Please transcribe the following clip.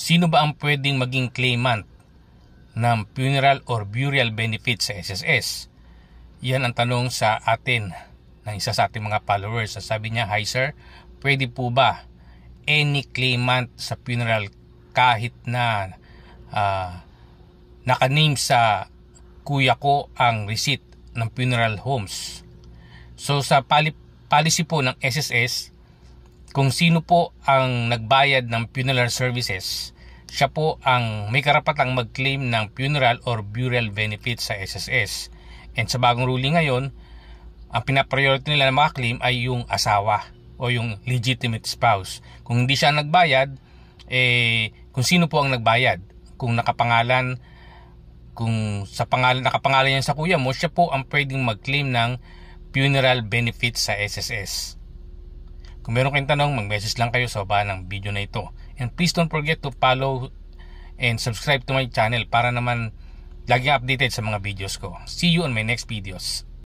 Sino ba ang pwedeng maging claimant ng funeral or burial benefit sa SSS? Yan ang tanong sa atin ng isa sa ating mga followers. Sabi niya, "Hi sir, pwede po ba any claimant sa funeral kahit na naka-name sa kuya ko ang receipt ng funeral homes?" So sa policy po ng SSS, kung sino po ang nagbayad ng funeral services, siya po ang may karapatang mag-claim ng funeral or burial benefit sa SSS. And sa bagong ruling ngayon, ang pinapriority nila na makaklaim ay yung asawa o yung legitimate spouse. Kung hindi siya nagbayad, kung sino po ang nagbayad, kung nakapangalan, kung sa pangalan nakapangalan yan sa kuya mo, siya po ang pwedeng mag-claim ng funeral benefit sa SSS. Kung meron kayong tanong, mag-message lang kayo sa baba ng video na ito. And please don't forget to follow and subscribe to my channel para naman laging updated sa mga videos ko. See you on my next videos.